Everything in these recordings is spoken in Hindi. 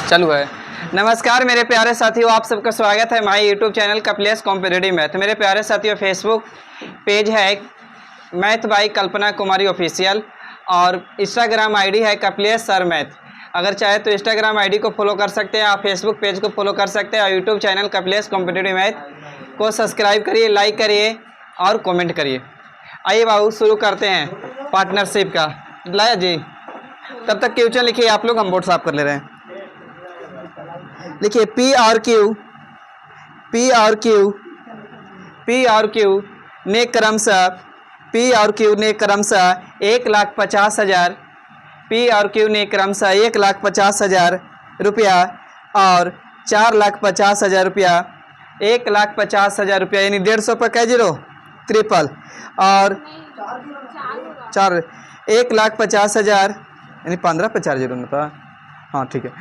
चालू है। नमस्कार मेरे प्यारे साथियों, आप सबका स्वागत है हमारे YouTube channel Kapilesh competitive math. मेरे प्यारे साथियों, फेसबुक पेज है math by Kalpana Kumari official और इंस्टाग्राम आईडी है कपिलेश सर मैथ। अगर चाहे तो इंस्टाग्राम आईडी को फॉलो कर सकते हैं, आप फेसबुक पेज को फॉलो कर सकते हैं और YouTube channel Kapilesh competitive math को सब्सक्राइब करिए, लाइक करिए और कॉमेंट करिए। आइए बाबू शुरू करते हैं पार्टनरशिप का। लाया जी, तब तक क्वेश्चन लिखिए आप लोग, हम बोर्ड साफ कर ले रहे हैं। लिखिए पी और क्यू ने क्रमशः 1,50,000 पी और क्यू ने क्रमशः 1,50,000 रुपया और 4,50,000 रुपया, 1,50,000 रुपया यानी 150 पर क्या जीरो ट्रिपल और 1,50,000 यानी 15 पर 4 जीरो ना, हाँ ठीक है,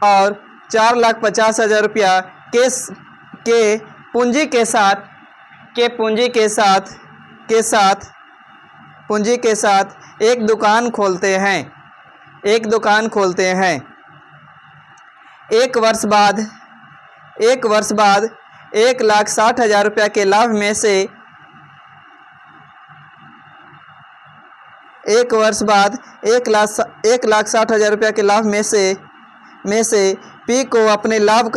और 4,50,000 रुपया के पूंजी के साथ एक दुकान खोलते हैं। एक वर्ष बाद 1,60,000 रुपया के लाभ में से 1,60,000 रुपया के लाभ में से पी को अपने लाभ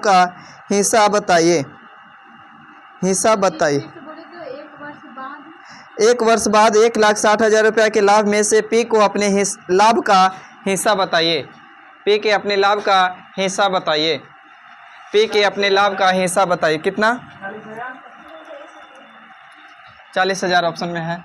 का हिस्सा बताइए। एक वर्ष बाद 1,60,000 रुपया के लाभ में से पी को अपने लाभ का हिस्सा बताइए। पी के अपने लाभ का हिस्सा बताइए। पी के अपने लाभ का हिस्सा बताइए। कितना? 40,000 ऑप्शन में है।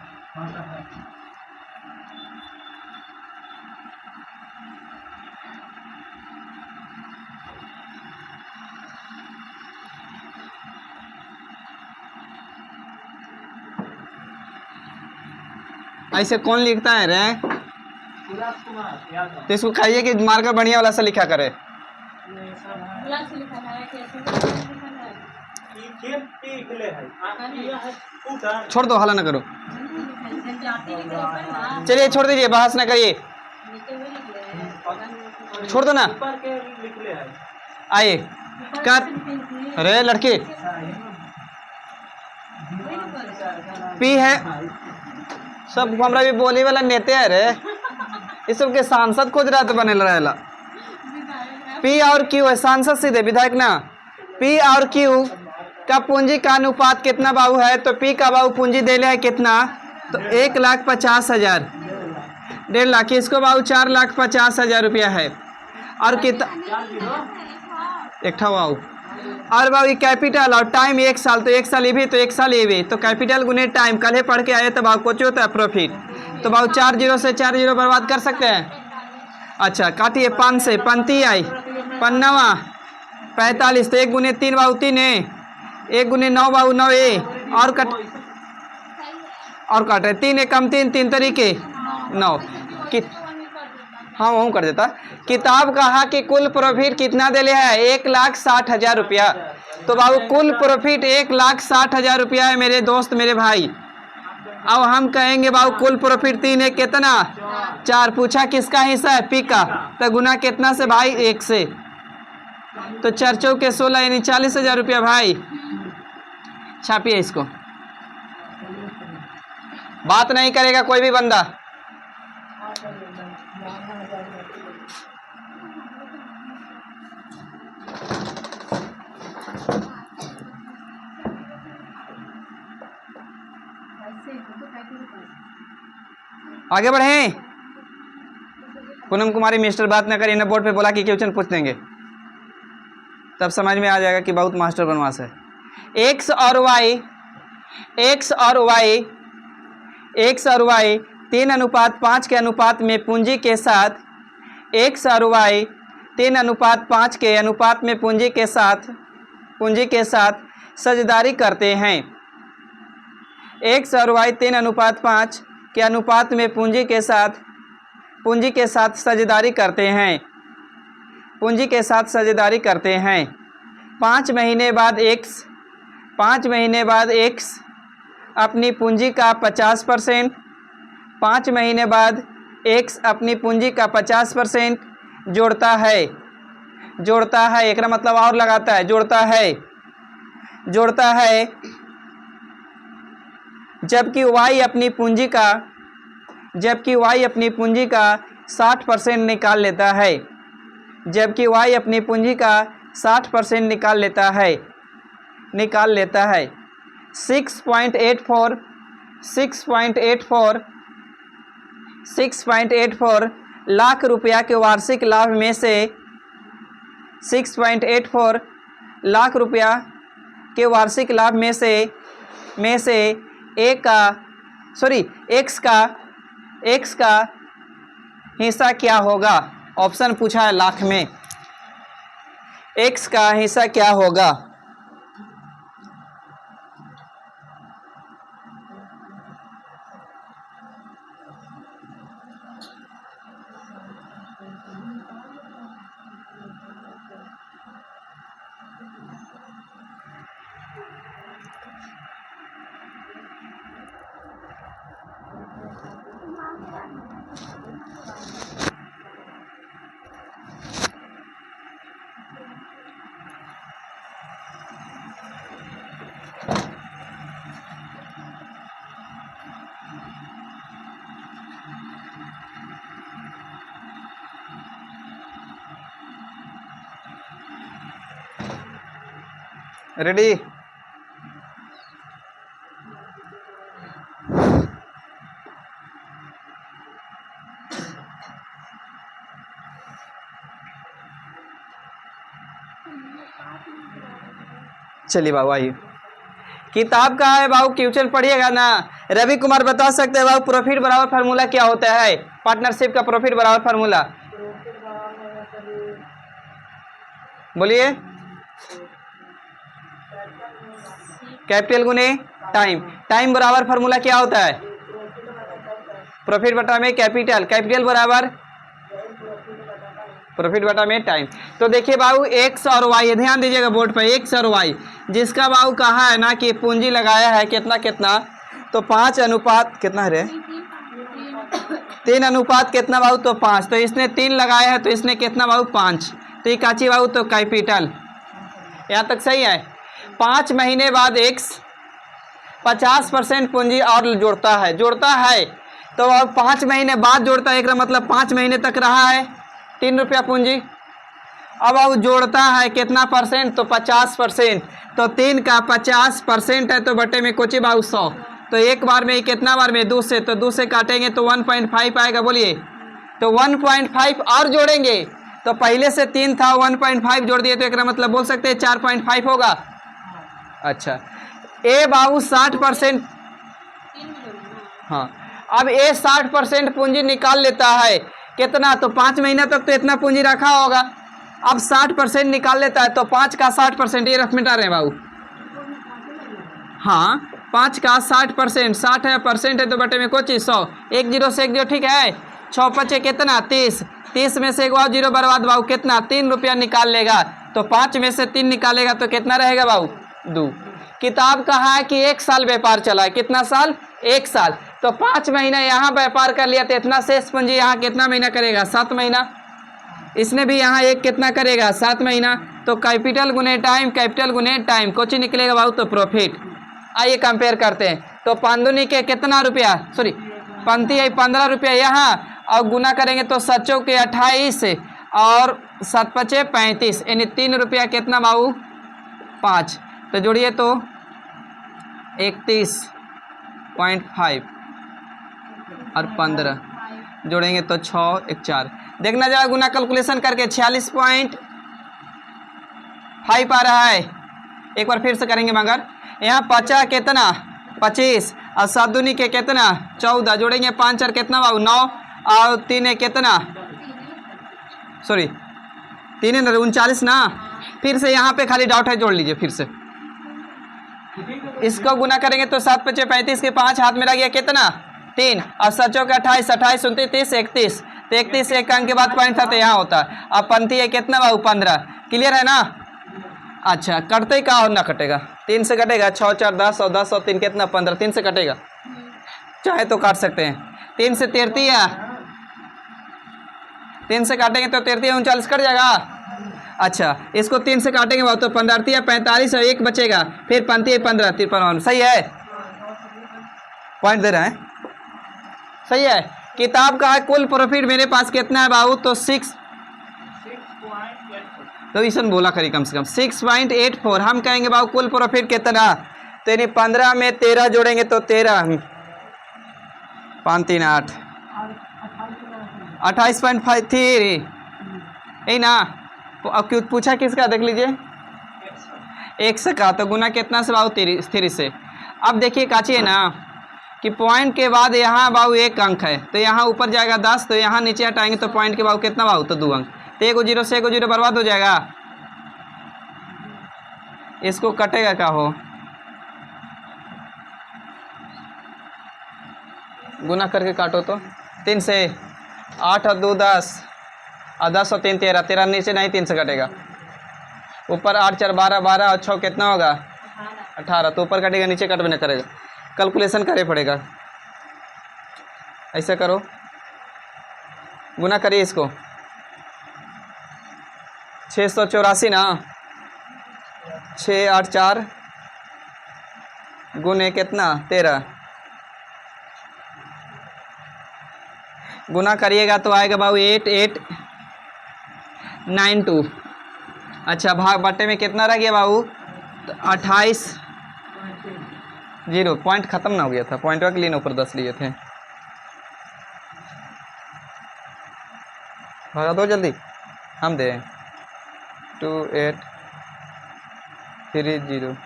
ऐसे कौन लिखता है रे? तो इसको कहिए कि मार्कर बढ़िया वाला से लिखा करे। छोड़ दो, हल्ला ना करो, चलिए छोड़ दीजिए, बहस ना करिए, छोड़ दो ना। आइए कर, अरे लड़के पी है, सब हमरा भी बोली वाला नेते है रे, इस सबके सांसद खोज रहा तो बने रहेला। पी और क्यू है, सांसद सीधे विधायक ना। पी और क्यू का पूंजी का अनुपात कितना बाबू है? तो पी का बाबू पूंजी दे है कितना? तो 1,50,000, 1.5 लाख, इसको बाबू 4,50,000 रुपया है। और कितना एक बाबू, और बाबू कैपिटल और टाइम 1 साल, तो 1 साल ये भी तो 1 साल ये भी, तो कैपिटल गुने टाइम कल ही पढ़ के आए तो बाबू कुछ होता है प्रॉफिट। तो बाबू 4 जीरो से 4 जीरो बर्बाद कर सकते हैं। अच्छा काटिए, 5 से 35 आई, 5 45, तो 1 गुने 3 बाबू 3 है, 1 गुने 9 बाबू 9 ए, और काटे 3 एकम 3, 3 तरीके 9 कि हाँ वहाँ कर देता। किताब कहा कि कुल प्रॉफिट कितना दिले है? 1,60,000 रुपया। तो बाबू कुल प्रॉफिट 1,60,000 रुपया है मेरे दोस्त, मेरे भाई। अब हम कहेंगे बाबू कुल प्रॉफिट 3 है, कितना? 4। पूछा किसका हिस्सा है? पी का, तो गुना कितना से भाई? 1 से, तो 4 चौके 16 यानी 40,000 रुपया भाई। छापिए इसको, बात नहीं करेगा कोई भी बंदा। आगे बढ़े। पूनम कुमारी मिस्टर बात न करिए, बोर्ड पे बोला कि क्वेश्चन पूछ देंगे, तब समझ में आ जाएगा कि बहुत मास्टर बनवास है। एक्स और वाई 3:5 के अनुपात में पूंजी के साथ, एक्स और वाई 3:5 के अनुपात में पूंजी के साथ साझेदारी करते हैं। एक्स और वाई 3:5 के अनुपात में पूंजी के साथ साझेदारी करते हैं। 5 महीने बाद एक्स अपनी पूंजी का 50%, 5 महीने बाद एक्स अपनी पूंजी का 50% जोड़ता है, एक मतलब और लगाता है, जोड़ता है, जबकि वाई अपनी पूंजी का 60% निकाल लेता है, 6.84 लाख रुपया के वार्षिक लाभ में से 6.84 लाख रुपया के वार्षिक लाभ में से एक्स का हिस्सा क्या होगा। ऑप्शन पूछा है लाख में, एक्स का हिस्सा क्या होगा। रेडी? चलिए बाबू आइए, किताब का है बाबू, क्वेश्चन पढ़िएगा ना। रवि कुमार बता सकते हैं बाबू प्रॉफिट बराबर फार्मूला क्या होता है, पार्टनरशिप का प्रॉफिट बराबर फार्मूला बोलिए। कैपिटल गुने टाइम बराबर फार्मूला क्या होता है, प्रॉफिट बटा में कैपिटल बराबर प्रॉफिट बटा में टाइम। तो देखिए बाबू एक्स और वाई, ध्यान दीजिएगा बोर्ड पर, एक्स और वाई जिसका बाबू कहा है ना कि पूंजी लगाया है कितना, तो 5 अनुपात कितना है रे, 3 अनुपात कितना बाबू, तो 5। तो इसने 3 लगाया है तो इसने कितना बाबू 5, तो ये काची बाबू तो कैपिटल। यहाँ तक सही है। 5 महीने बाद एक्स 50% पूंजी और जोड़ता है तो अब 5 महीने बाद जोड़ता है, एक मतलब 5 महीने तक रहा है 3 रुपया पूंजी। अब जोड़ता है कितना परसेंट, तो 50%। तो 3 का 50% है तो बटे में कोची बाबू 100। तो एक बार में कितना बार में 2 से, तो 2 से काटेंगे तो 1.5 आएगा, बोलिए। तो 1.5 और जोड़ेंगे, तो पहले से 3 था 1.5 जोड़ दिए तो एक मतलब बोल सकते हैं 4.5 होगा। अच्छा ए बाबू 60%, हाँ अब ए 60% पूंजी निकाल लेता है कितना, तो 5 महीना तक तो इतना पूंजी रखा होगा। अब 60% निकाल लेता है तो 5 का 60%, ये रफ मिटा रहे हैं बाबू, हाँ 5 का 60%, 60 है परसेंट है तो बटे में कोई चीज़ 100, 1 जीरो से 1 जीरो, ठीक है। 6 पचे कितना 30, 30 में से एक बाबू जीरो बर्बाद बाबू कितना 3 रुपया निकाल लेगा। तो 5 में से 3 निकालेगा तो कितना रहेगा बाबू 2। किताब कहा है कि 1 साल व्यापार चला है, कितना साल, 1 साल। तो 5 महीना यहाँ व्यापार कर लिया तो इतना शेष पूंजी यहाँ कितना महीना करेगा, 7 महीना। इसने भी यहाँ एक कितना करेगा 7 महीना। तो कैपिटल गुने टाइम कुछ निकलेगा बाबू तो प्रॉफिट। आइए कंपेयर करते हैं। तो 5 दूनी के कितना रुपया, सॉरी 15 रुपया यहाँ, और गुना करेंगे तो 7 के 28 और 7 पचे 35, यानी 3 रुपया कितना बाबू 5। तो जोड़िए तो 31.5 और 15 जोड़ेंगे तो 6 1 4। देखना जाए गुना कैलकुलेशन करके 46.5 आ रहा है। एक बार फिर से करेंगे मगर यहाँ 50 कितना 25 और 7 दूनी के कितना 14, जोड़ेंगे 5 और कितना बाबू 9 और 3 कितना, सॉरी 3 39 ना। फिर से यहाँ पे खाली डाउट है, जोड़ लीजिए फिर से। इसको गुना करेंगे तो 7 पचे 35 के 5 हाथ में रह गया कितना 3 और 7 के 28, 28 29 31, तो 31 एक अंक के बाद पॉइंट था तो यहाँ होता। अब पंथी है कितना बाबू 15, क्लियर है ना। अच्छा कटते का और ना कटेगा, 3 से कटेगा, 6 4 10 और 10 और 3 कितना 15, 3 से कटेगा, चाहे तो काट सकते हैं। 3 से 33 है 3 से काटेंगे तो 33 39 कट जाएगा। अच्छा, इसको 3 से काटेंगे बाबू तो 15 45 और 1 बचेगा, फिर 35 15 53। सही है, पॉइंट दे रहे हैं, सही है। किताब का कुल प्रॉफिट मेरे पास कितना है बाबू, तो 6, तो इसन बोला करी कम से कम 6.84। हम कहेंगे बाबू कुल प्रॉफिट कितना, तो यानी 15 में 13 जोड़ेंगे तो 13 5 3 8 28.53 यही ना। अब क्यों पूछा किसका, देख लीजिए 1 का, तो गुना कितना से बाबू 3 से। अब देखिए काची है ना कि पॉइंट के बाद यहाँ बाबू 1 अंक है, तो यहाँ ऊपर जाएगा 10, तो यहाँ नीचे हटाएंगे तो पॉइंट के बाबू कितना बाबू, तो 2 अंक, तो 1 0 से 1 0 बर्बाद हो जाएगा। इसको कटेगा क्या हो, गुना करके काटो तो 3 से 8 और 2 10 और 10 और 3 13, 13 नीचे नहीं 3 से कटेगा, ऊपर 8 4 12 12 और 6 कितना होगा 18, तो ऊपर कटेगा नीचे कट भी नहीं करेगा, कैलकुलेशन करे पड़ेगा। ऐसा करो, गुना करिए इसको 684 ना, 6 8 4 गुने कितना 13, गुना करिएगा तो आएगा बाबू 8892। अच्छा, भाग बट्टे में कितना रह गया बाबू, तो 28 0, पॉइंट खत्म ना हो गया था, पॉइंट के लिए ऊपर 10 लिए थे। भगा दो जल्दी, हम दे 2830।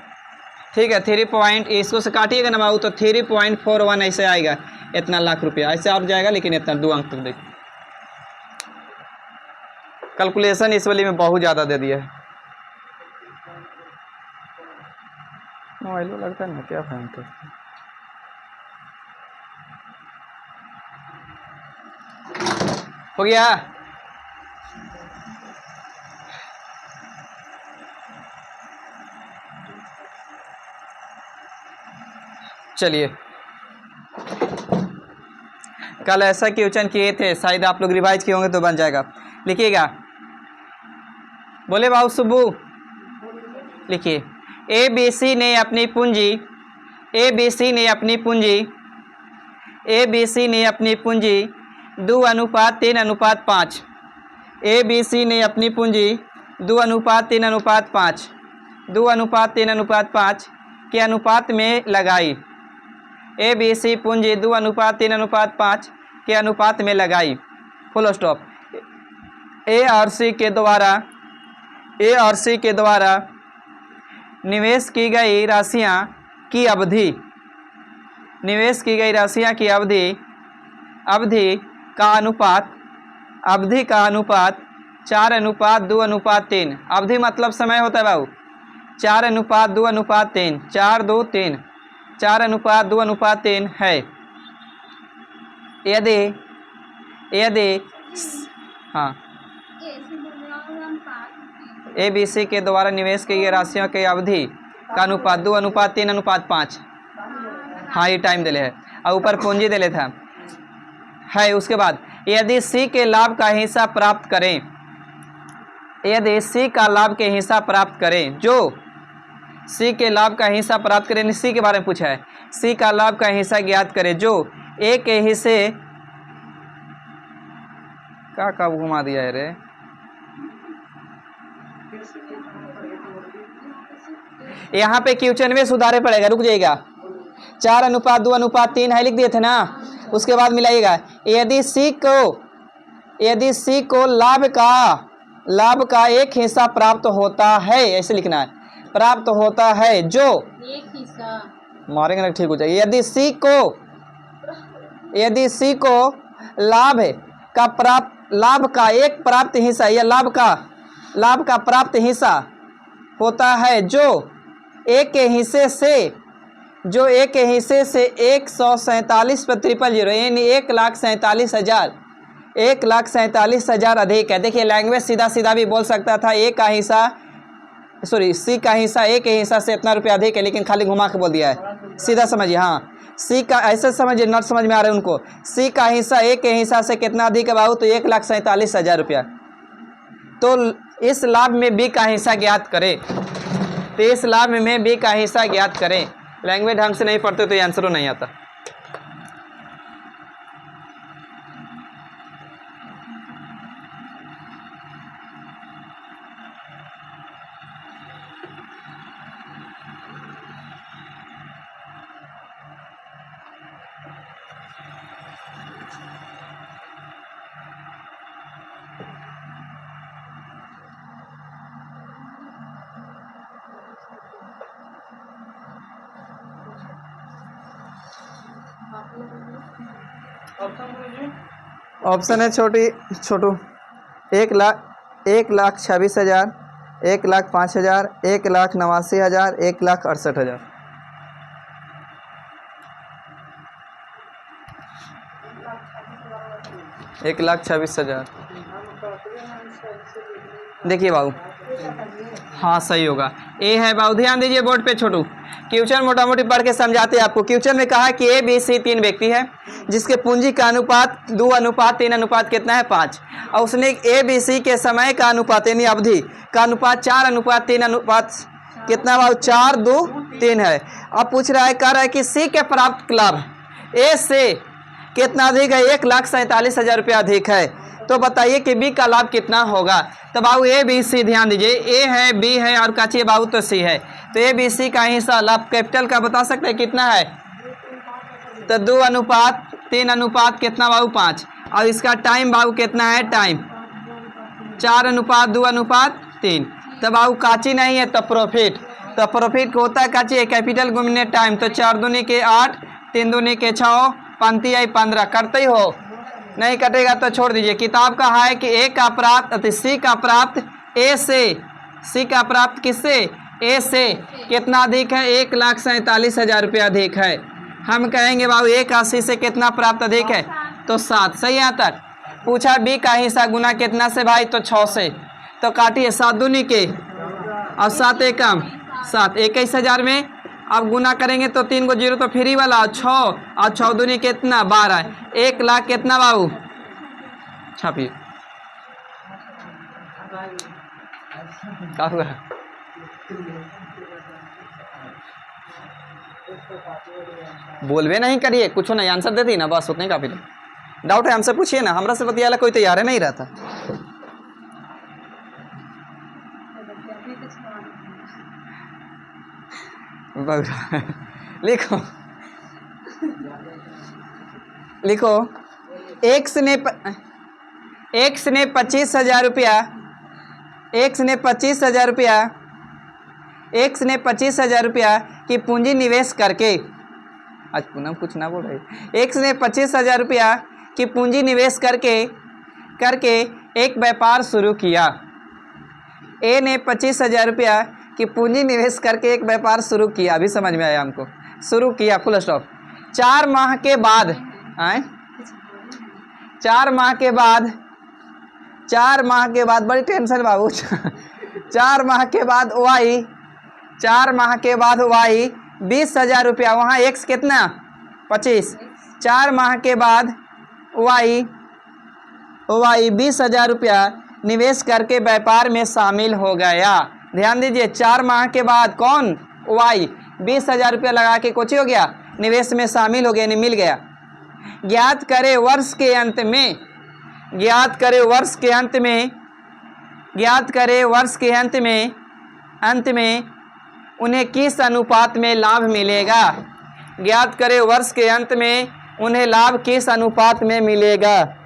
ठीक है, 3 पॉइंट, इसको से काटिएगा ना बाबू तो 3.41 ऐसे आएगा, इतना लाख रुपया ऐसे और जाएगा, लेकिन इतना 2 अंक तक देख। कैलकुलेशन इस वाली में बहुत ज़्यादा दे दिया है, मोबाइल में लगता है ना क्या फाइन तो। हो गया, चलिए कल ऐसा क्वेश्चन किए थे, शायद आप लोग रिवाइज किए होंगे तो बन जाएगा। लिखिएगा, बोले बाबू सुब्बू, लिखिए ABC ने अपनी पूंजी, ABC ने अपनी पूंजी, ABC ने अपनी पूंजी 2:3:5, ABC ने अपनी पूंजी 2:3:5, 2:3:5 के अनुपात में लगाई। ABC पूंजी 2:3:5 के अनुपात में लगाई, फुल स्टॉप। ARC के द्वारा निवेश की गई राशियां की अवधि, निवेश की गई राशियां की अवधि का अनुपात 4:2:3। अवधि मतलब समय होता है बाबू, 4:2:3, 4 2 3, 4:2:3 है। यदि हाँ, ABC के द्वारा निवेश की गई राशियों की अवधि का अनुपात 2:3:5, हाँ ये टाइम दिले है, और ऊपर पूंजी दिले था है। उसके बाद यदि C के लाभ का हिस्सा प्राप्त करें, यदि C का लाभ के हिस्सा प्राप्त करें, जो C के लाभ का हिस्सा प्राप्त करें, C के बारे में पूछा है, C का लाभ का हिस्सा ज्ञात करें जो A के हिस्से का कब घुमा दिया है रे, यहाँ पे क्वेश्चन में सुधारे पड़ेगा, रुक जाइएगा। 4:2:3 है लिख दिए थे ना, उसके बाद मिलाइएगा। यदि C को लाभ का एक हिस्सा प्राप्त होता है, ऐसे लिखना है, प्राप्त होता है जो एक हिस्सा, मारेंगे ना ठीक हो जाएगा। यदि C को लाभ का एक प्राप्त हिस्सा या लाभ का प्राप्त हिस्सा होता है जो एक के हिस्से से 147,000 यानी 1,47,000 अधिक है। देखिए लैंग्वेज सीधा सीधा भी बोल सकता था, C का हिस्सा A के हिस्सा से इतना रुपया अधिक है, लेकिन खाली घुमा के बोल दिया है, सीधा समझिए। हाँ, सी का ऐसे समझिए, नॉट समझ में आ रहा है उनको, सी का हिस्सा ए के हिस्सा से कितना अधिक है बाबू, तो 1,47,000 रुपया। तो इस लाभ में बी का हिस्सा ज्ञात करें, तो इस लाभ में बी का हिस्सा ज्ञात करें। लैंग्वेज ढंग से नहीं पढ़ते तो ये आंसर नहीं आता। ऑप्शन है छोटू 1,26,000, 1,05,000, 1,89,000, 1,68,000। एक 1,26,000। देखिए बाबू, हाँ सही होगा, ए है बाबू। ध्यान दीजिए बोर्ड पे छोटू, क्वेश्चन मोटा मोटी पढ़ के समझाते हैं आपको। क्वेश्चन में कहा कि ए बी सी 3 व्यक्ति है जिसके पूंजी का अनुपात 2:3 अनुपात कितना है 5, और उसने ए बी सी के समय का अनुपात यानी अवधि का अनुपात 4:3 अनुपात कितना बाबू 4:2:3 है। अब पूछ रहा है, कह रहा है कि सी के प्राप्त लाभ ए से कितना अधिक है, 1,47,000 रुपया अधिक है। तो बताइए कि बी का लाभ कितना होगा। तो बाबू ए बी सी, ध्यान दीजिए, ए है बी है और काची बाबू तो सी है, तो ए बी सी का हिस्सा लाभ कैपिटल का बता सकते हैं कितना है, तो 2:3 अनुपात कितना बाबू 5, और इसका टाइम बाबू कितना है, टाइम 4:2:3। तो बाबू काची नहीं है तो प्रॉफिट, तो प्रॉफिट होता है काची है कैपिटल गुणने टाइम, तो 4 दूनी के 8, 3 दूनी के 6, 5 आई 15, करते ही हो, नहीं कटेगा तो छोड़ दीजिए। किताब का है कि ए का प्राप्त सी का प्राप्त ए से, सी का प्राप्त किससे, ए से कितना अधिक है, 1,47,000 रुपया अधिक है। हम कहेंगे बाबू ए का सी से कितना प्राप्त अधिक है, तो 7। सही है तक। पूछा बी का हिस्सा गुना कितना से भाई, तो 6 से, तो काटिए 7 दूनी के और 7 एकम 7, 21,000 में अब गुना करेंगे तो 3 को 0 तो फ्री वाला 6, और 6 दूनी कितना 12, 1 लाख कितना बाबू, छापिए क्या हुआ, बोलवे नहीं करिए, कुछ नहीं आंसर दे दी ना बस, उतने काफी। डाउट है हमसे पूछिए ना, हमरा से बतियाला कोई तैयार है नहीं रहता। लिखो लिखो, एक्स ने 25,000 रुपया, एक्स ने 25,000 रुपया, एक्स ने 25,000 रुपया की पूंजी निवेश करके, आज पुनः कुछ ना बोल रहे, एक्स ने 25,000 रुपया की पूंजी निवेश करके एक व्यापार शुरू किया। ए ने 25,000 रुपया कि पूंजी निवेश करके एक व्यापार शुरू किया, अभी समझ में आया हमको, शुरू किया फुल स्टॉप। 4 माह के बाद, 4 माह के बाद, 4 माह के बाद, बड़ी टेंशन बाबू 4 माह के बाद वाई, 4 माह के बाद वाई 20,000 रुपया, वहाँ एक्स कितना 25, 4 माह के बाद वाई 20,000 रुपया निवेश करके व्यापार में शामिल हो गया। ध्यान दीजिए, 4 माह के बाद कौन, वाई 20,000 रुपया लगा के कुछ हो गया, निवेश में शामिल हो गया, नहीं मिल गया। ज्ञात करे वर्ष के अंत में, ज्ञात करे वर्ष के अंत में, ज्ञात करे वर्ष के अंत में उन्हें किस अनुपात में लाभ मिलेगा, ज्ञात करे वर्ष के अंत में उन्हें लाभ किस अनुपात में मिलेगा।